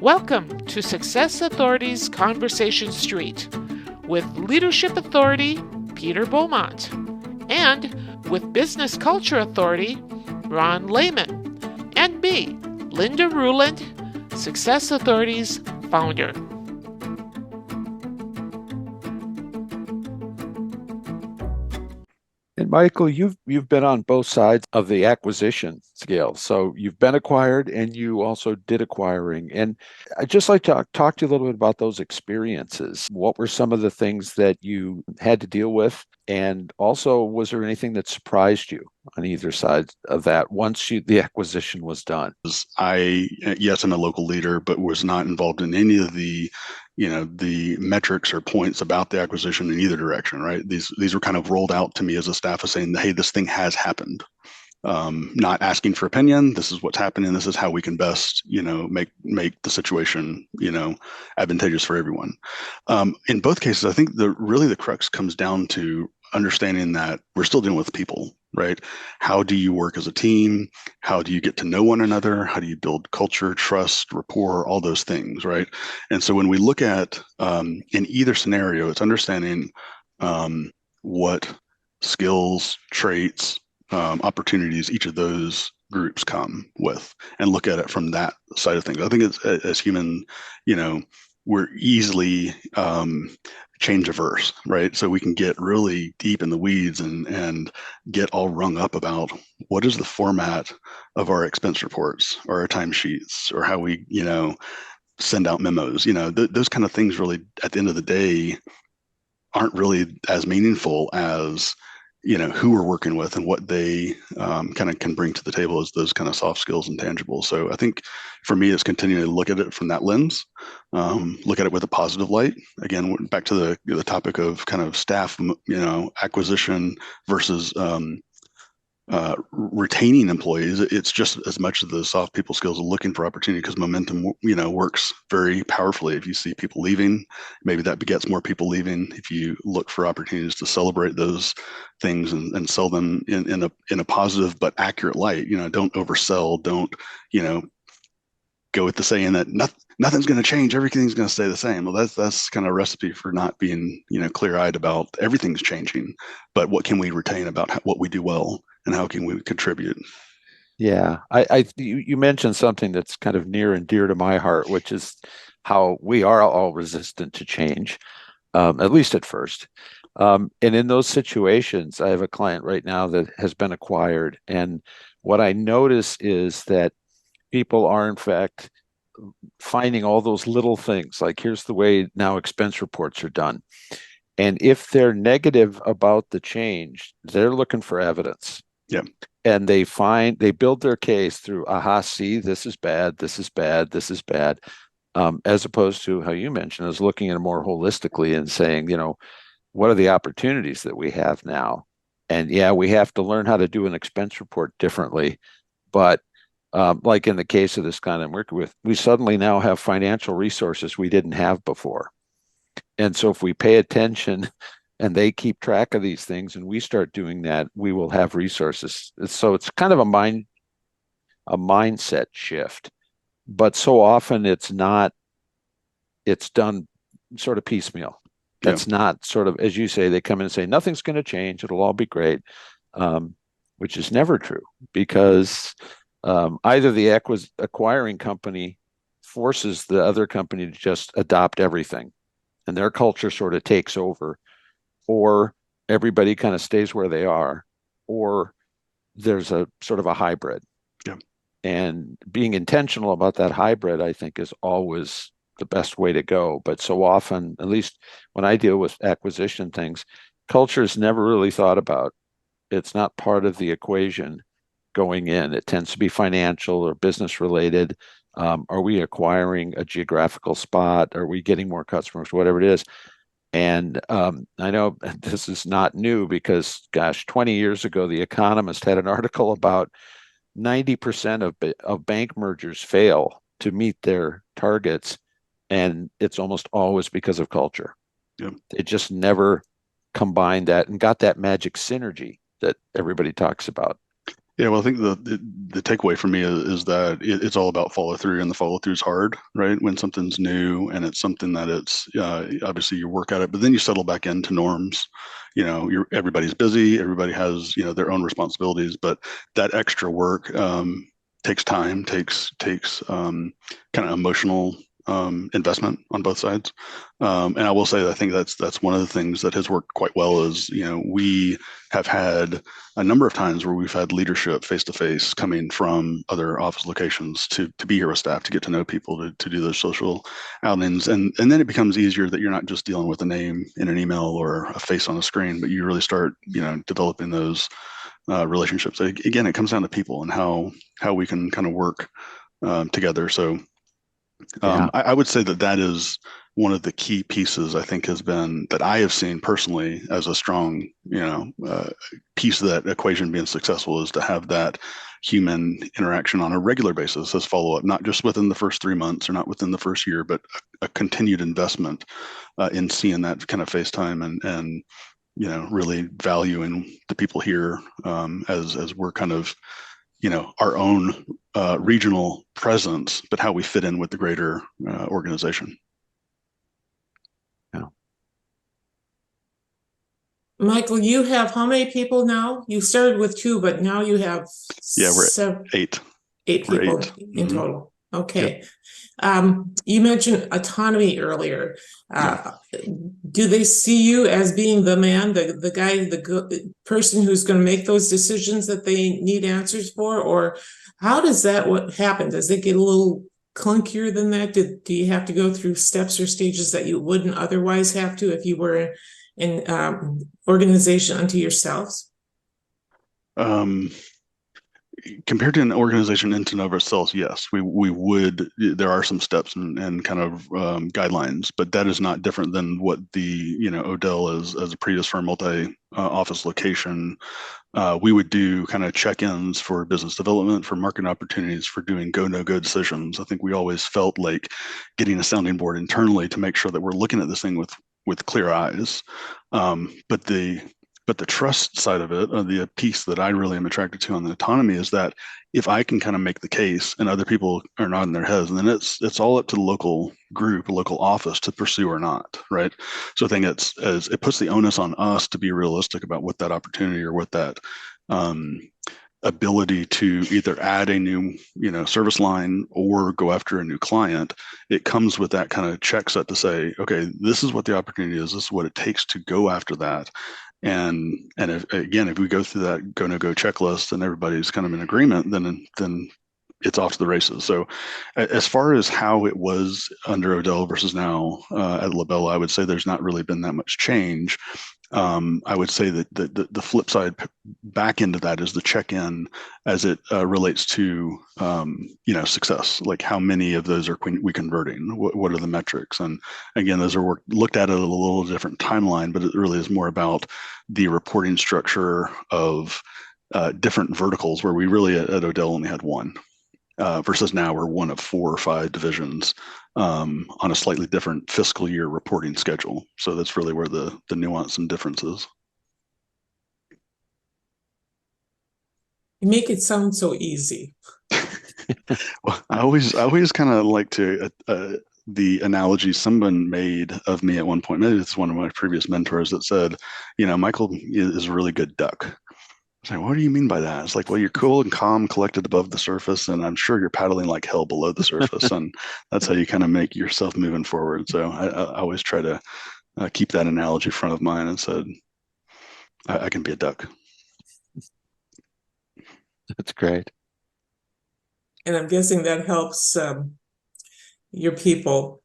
Welcome to Success Authorities Conversation Street with Leadership Authority Peter Beaumont and with Business Culture Authority Ronn Lehmann and me, Linda Ruhland, Success Authorities founder. And Michael, you've been on both sides of the acquisition scale. So you've been acquired and you also did acquiring. And I'd just like to talk to you a little bit about those experiences. What were some of the things that you had to deal with? And also, was there anything that surprised you on either side of that once the acquisition was done? Yes, I'm a local leader, but was not involved in any of the metrics or points about the acquisition in either direction, right? These were kind of rolled out to me as a staff of saying, hey, this thing has happened. Not asking for opinion. This is what's happening. This is how we can best, make the situation, advantageous for everyone. In both cases, I think the crux comes down to understanding that we're still dealing with people, right? How do you work as a team? How do you get to know one another? How do you build culture, trust, rapport, all those things, right? And so when we look at in either scenario, it's understanding what skills, traits, opportunities each of those groups come with, and look at it from that side of things. I think it's as human, we're easily change averse, right? So we can get really deep in the weeds and get all rung up about what is the format of our expense reports or our timesheets or how we, send out memos. Those kind of things really, at the end of the day, aren't really as meaningful as who we're working with and what they kind of can bring to the table as those kind of soft skills and tangibles. So I think for me, it's continuing to look at it from that lens, look at it with a positive light. Again, back to the topic of kind of staff, acquisition versus retaining employees. It's just as much of the soft people skills of looking for opportunity, because momentum, works very powerfully. If you see people leaving, maybe that begets more people leaving. If you look for opportunities to celebrate those things and sell them in a positive but accurate light, don't oversell, don't, go with the saying that nothing's going to change, everything's going to stay the same. Well, that's kind of a recipe for not being, clear-eyed about everything's changing, but what can we retain about what we do well and how can we contribute? Yeah, you mentioned something that's kind of near and dear to my heart, which is how we are all resistant to change, at least at first. And in those situations, I have a client right now that has been acquired, and what I notice is that people are, in fact, finding all those little things, like here's the way now expense reports are done. And if they're negative about the change, they're looking for evidence. Yeah. And they build their case through, see, this is bad, this is bad, this is bad, as opposed to how you mentioned, is looking at it more holistically and saying, what are the opportunities that we have now? And yeah, we have to learn how to do an expense report differently, but like in the case of this client I'm working with, we suddenly now have financial resources we didn't have before. And so if we pay attention and they keep track of these things and we start doing that, we will have resources. So it's kind of a mindset shift, but so often it's done sort of piecemeal. That's not sort of, as you say, they come in and say, nothing's going to change, it'll all be great, which is never true, because either the acquiring company forces the other company to just adopt everything and their culture sort of takes over, or everybody kind of stays where they are, or there's a sort of a hybrid. Yeah. And being intentional about that hybrid, I think, is always the best way to go. But so often, at least when I deal with acquisition things, culture is never really thought about. It's not part of the equation going in. It tends to be financial or business related. Are we acquiring a geographical spot? Are we getting more customers? Whatever it is. And I know this is not new because, gosh, 20 years ago, The Economist had an article about 90% of bank mergers fail to meet their targets. And it's almost always because of culture. Yeah. They just never combined that and got that magic synergy that everybody talks about. Yeah, well, I think the takeaway for me is that it's all about follow through, and the follow through is hard, right? When something's new and it's something that it's obviously you work at it, but then you settle back into norms. Everybody's busy, everybody has their own responsibilities, but that extra work takes time, takes kind of emotional investment on both sides. And I will say that I think that's one of the things that has worked quite well is we have had a number of times where we've had leadership face to face coming from other office locations to be here with staff, to get to know people, to do those social outings. And then it becomes easier that you're not just dealing with a name in an email or a face on a screen, but you really start, developing those relationships. Again, it comes down to people and how we can kind of work together. So Yeah. I would say that is one of the key pieces I think has been that I have seen personally as a strong, piece of that equation being successful is to have that human interaction on a regular basis as follow up, not just within the first 3 months or not within the first year, but a continued investment in seeing that kind of FaceTime and really valuing the people here as we're kind of our own regional presence, but how we fit in with the greater organization. Yeah. Michael, you have how many people now? You started with 2, but now you have we're 8. 8 We're people 8. in Mm-hmm. total. Okay. You mentioned autonomy earlier. Do they see you as being the man, the guy, the person who's going to make those decisions that they need answers for? Or how does what happen? Does it get a little clunkier than that? Do you have to go through steps or stages that you wouldn't otherwise have to if you were in organization unto yourselves? Compared to an organization in and of itself, yes, we would. There are some steps and kind of guidelines, but that is not different than what the Odell as a previous firm multi office location. We would do kind of check-ins for business development, for market opportunities, for doing go no go decisions. I think we always felt like getting a sounding board internally to make sure that we're looking at this thing with clear eyes. But the trust side of it, the piece that I really am attracted to on the autonomy is that if I can kind of make the case and other people are nodding their heads, and then it's all up to the local group, a local office to pursue or not, right? So I think it puts the onus on us to be realistic about what that opportunity or what that ability to either add a new service line or go after a new client. It comes with that kind of check set to say, okay, this is what the opportunity is, this is what it takes to go after that. And if we go through that go no go checklist and everybody's kind of in agreement, then it's off to the races. So as far as how it was under Odell versus now at Labella, I would say there's not really been that much change. I would say that the flip side back into that is the check-in as it relates to success. Like how many of those are we converting? What are the metrics? And again, those are looked at a little different timeline, but it really is more about the reporting structure of different verticals where we really at Odell only had one. Versus now we're one of 4 or 5 divisions on a slightly different fiscal year reporting schedule. So that's really where the nuance and difference is. You make it sound so easy. Well, I always kind of like to the analogy someone made of me at one point. Maybe it's one of my previous mentors that said, Michael is a really good duck. I was like, what do you mean by that? It's like, well, you're cool and calm, collected above the surface, and I'm sure you're paddling like hell below the surface, and that's how you kind of make yourself moving forward. So I always try to keep that analogy front of mind and said, I can be a duck. That's great. And I'm guessing that helps your people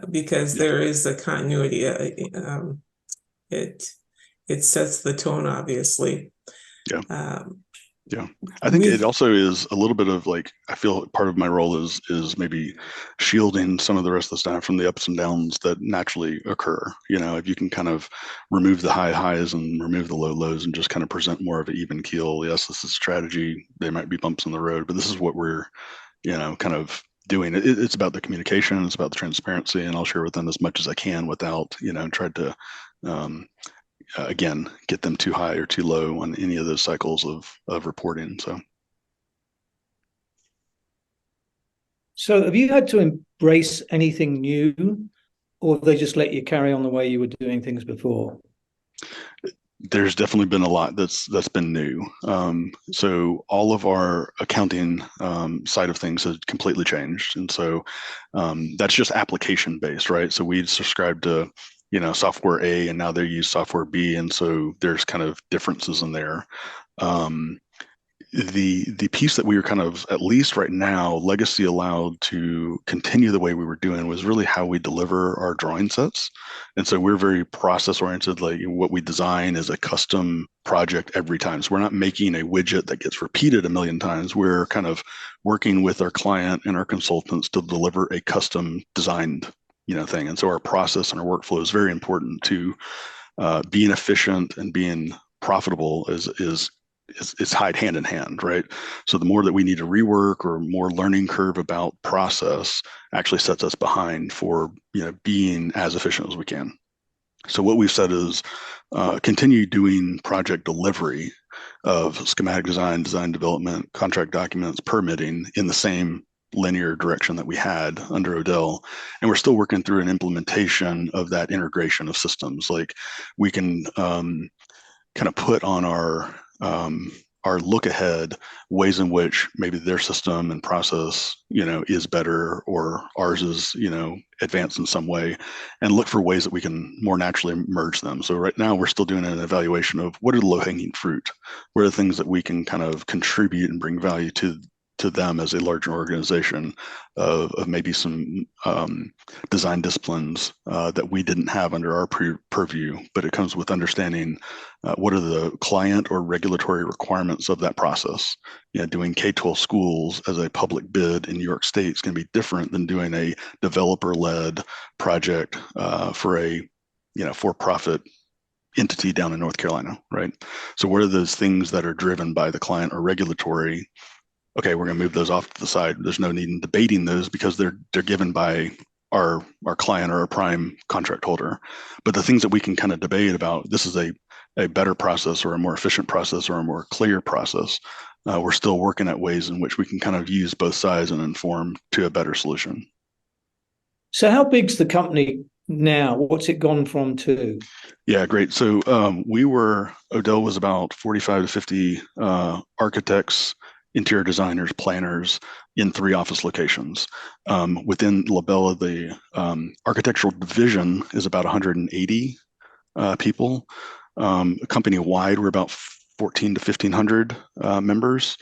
because there is a continuity. It sets the tone, obviously. Yeah. Yeah. I think it also is a little bit of like, I feel part of my role is maybe shielding some of the rest of the staff from the ups and downs that naturally occur. If you can kind of remove the high highs and remove the low lows and just kind of present more of an even keel. Yes, this is strategy. There might be bumps in the road, but this is what we're, kind of doing. It's about the communication. It's about the transparency, and I'll share with them as much as I can without, try to, again, get them too high or too low on any of those cycles of reporting. So So have you had to embrace anything new, or they just let you carry on the way you were doing things before? There's definitely been a lot that's been new. So all of our accounting side of things has completely changed, and so that's just application based, right? So we subscribe to software A, and now they use software B, and so there's kind of differences in there. Um, the piece that we were kind of, at least right now, legacy allowed to continue the way we were doing was really how we deliver our drawing sets. And so we're very process oriented. Like what we design is a custom project every time. So we're not making a widget that gets repeated a million times. We're kind of working with our client and our consultants to deliver a custom designed thing. And so our process and our workflow is very important to being efficient and being profitable is tied hand in hand, right? So the more that we need to rework or more learning curve about process actually sets us behind for being as efficient as we can. So what we've said is continue doing project delivery of schematic design, design development, contract documents, permitting in the same linear direction that we had under Odell. And we're still working through an implementation of that integration of systems. Like we can kind of put on our look ahead ways in which maybe their system and process, is better, or ours is, advanced in some way, and look for ways that we can more naturally merge them. So right now we're still doing an evaluation of what are the low-hanging fruit, what are the things that we can kind of contribute and bring value to them as a larger organization of maybe some design disciplines that we didn't have under our purview, but it comes with understanding what are the client or regulatory requirements of that process. Doing K-12 schools as a public bid in New York State is going to be different than doing a developer-led project for a for-profit entity down in North Carolina, right? So what are those things that are driven by the client or regulatory? Okay, we're going to move those off to the side. There's no need in debating those because they're given by our client or our prime contract holder. But the things that we can kind of debate about, this is a better process or a more efficient process or a more clear process. We're still working at ways in which we can kind of use both sides and inform to a better solution. So how big's the company now? What's it gone from to? Yeah, great. So Odell was about 45 to 50 architects, interior designers, planners in 3 office locations. Within Labella, the architectural division is about 180 people. Company-wide, we're about 14 to 1,500 members.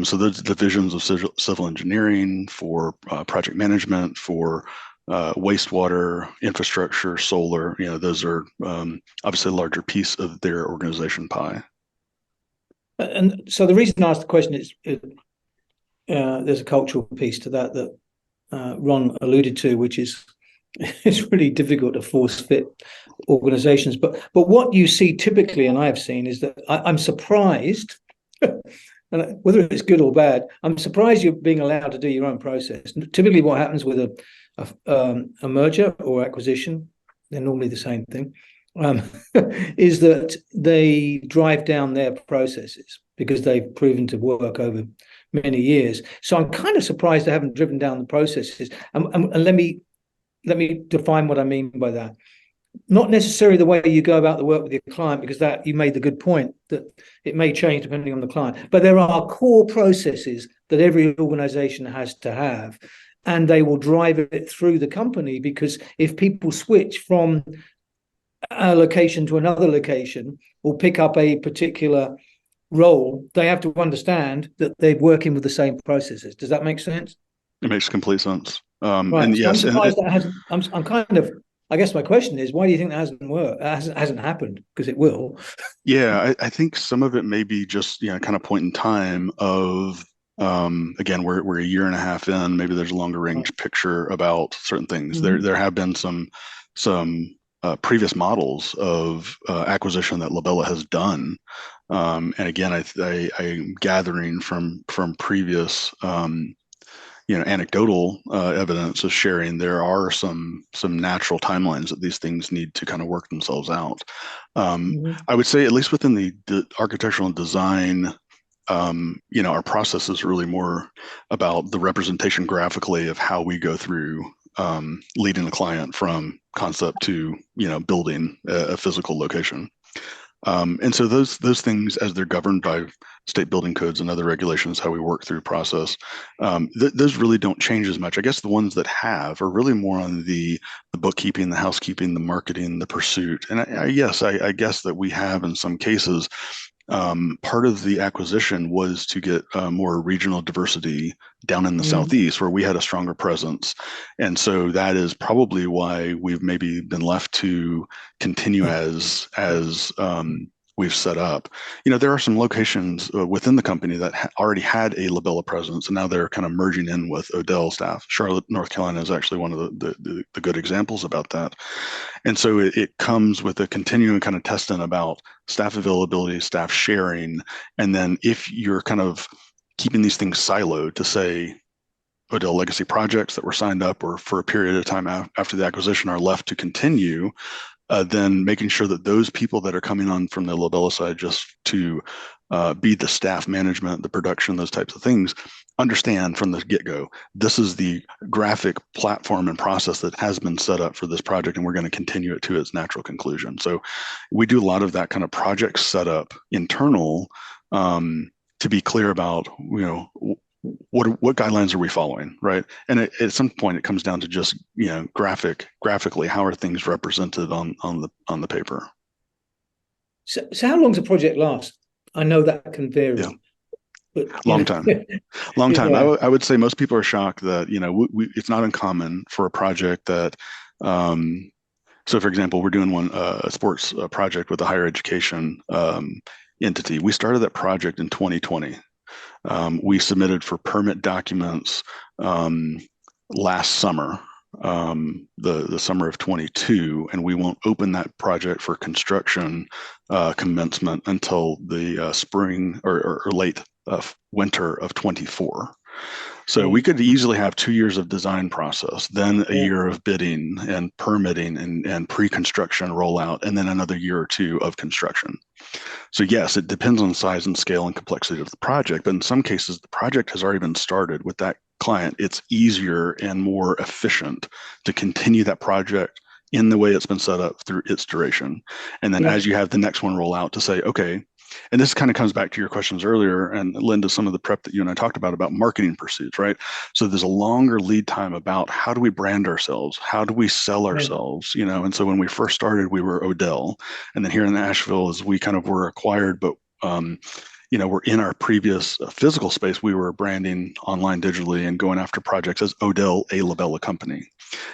So those divisions of civil engineering, for project management, for wastewater, infrastructure, solar, those are obviously a larger piece of their organization pie. And so the reason I asked the question is there's a cultural piece to that Ron alluded to, which is it's really difficult to force fit organizations. But what you see typically, and I have seen, is that I'm surprised, and whether it's good or bad, I'm surprised you're being allowed to do your own process. Typically what happens with a merger or acquisition, they're normally the same thing, is that they drive down their processes because they've proven to work over many years. So I'm kind of surprised they haven't driven down the processes. And let me define what I mean by that. Not necessarily the way you go about the work with your client, because that you made the good point that it may change depending on the client. But there are core processes that every organization has to have, and they will drive it through the company, because if people switch from a location to another location or pick up a particular role, they have to understand that they're working with the same processes. Does that make sense? It makes complete sense. Right. And So yes, I'm surprised that hasn't. I'm kind of. I guess my question is, why do you think that hasn't worked? Hasn't happened? Because it will. Yeah, I think some of it may be just kind of point in time of again, we're a year and a half in. Maybe there's a longer range picture about certain things. Mm-hmm. There have been some previous models of acquisition that Labella has done, and again, I'm gathering from previous anecdotal evidence is sharing there are some natural timelines that these things need to kind of work themselves out. I would say, at least within the architectural and design our process is really more about the representation graphically of how we go through leading a client from concept to building a physical location. And so those things, as they're governed by state building codes and other regulations, how we work through process, those really don't change as much. I guess the ones that have are really more on the bookkeeping, the housekeeping, the marketing, the pursuit. And I guess that we have in some cases. Part of the acquisition was to get more regional diversity down in the Southeast, where we had a stronger presence. And so that is probably why we've maybe been left to continue as we've set up. There are some locations within the company that already had a Labella presence, and now they're kind of merging in with Odell staff. Charlotte, North Carolina is actually one of the good examples about that. And so it comes with a continuing kind of testing about staff availability, staff sharing, and then if you're kind of keeping these things siloed to say Odell legacy projects that were signed up or for a period of time after the acquisition are left to continue, then making sure that those people that are coming on from the Labella side just to be the staff management, the production, those types of things, understand from the get-go, this is the graphic platform and process that has been set up for this project, and we're going to continue it to its natural conclusion. So we do a lot of that kind of project setup internal to be clear about, what guidelines are we following, right? And at some point, it comes down to just graphically, how are things represented on the paper. So how long does a project last? I know that can vary. Yeah. But, long time. Yeah. I would say most people are shocked that it's not uncommon for a project that. So, for example, we're doing a sports project with a higher education entity. We started that project in 2020. We submitted for permit documents last summer, the summer of 22, and we won't open that project for construction commencement until the spring or late winter of 24. So we could easily have 2 years of design process, then a year of bidding and permitting and pre-construction rollout, and then another year or two of construction. So yes, it depends on size and scale and complexity of the project, but in some cases, the project has already been started with that client. It's easier and more efficient to continue that project in the way it's been set up through its duration. And then as you have the next one roll out to say, okay, and this kind of comes back to your questions earlier, and Linda, some of the prep that you and I talked about marketing pursuits, right? So there's a longer lead time about how do we brand ourselves? How do we sell ourselves? And so when we first started, we were Odell. And then here in Nashville, as we kind of were acquired, but we're in our previous physical space, we were branding online digitally and going after projects as Odell, a Labella company.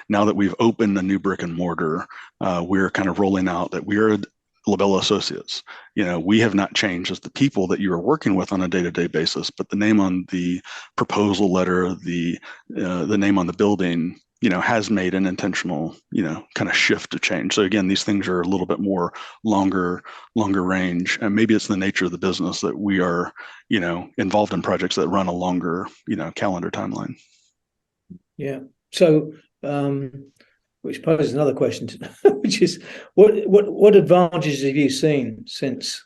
Now that we've opened a new brick and mortar, we're kind of rolling out that we're Labella Associates. We have not changed as the people that you are working with on a day-to-day basis, but the name on the proposal letter, the name on the building, has made an intentional, kind of shift to change. So again, these things are a little bit more longer range, and maybe it's the nature of the business that we are, involved in projects that run a longer, calendar timeline. Yeah. So, which poses another question, which is what advantages have you seen since,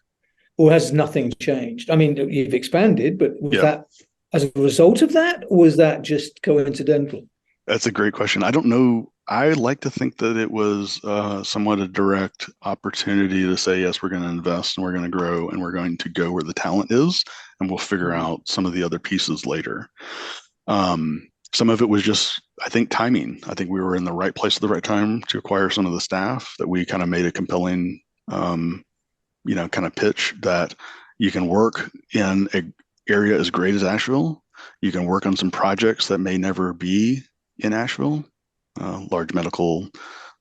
or has nothing changed? I mean, you've expanded, but was that as a result of that, or was that just coincidental? That's a great question. I don't know. I like to think that it was somewhat a direct opportunity to say, yes, we're going to invest and we're going to grow and we're going to go where the talent is, and we'll figure out some of the other pieces later. Some of it was just, I think, timing. I think we were in the right place at the right time to acquire some of the staff, that we kind of made a compelling, kind of pitch that you can work in an area as great as Asheville. You can work on some projects that may never be in Asheville, large medical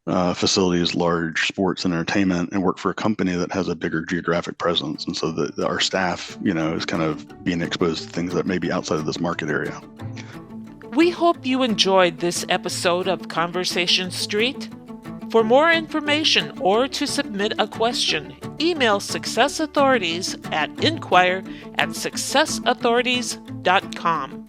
facilities, large sports and entertainment, and work for a company that has a bigger geographic presence. And so our staff, is kind of being exposed to things that may be outside of this market area. We hope you enjoyed this episode of Conversation Street. For more information or to submit a question, email Success Authorities at inquire@successauthorities.com.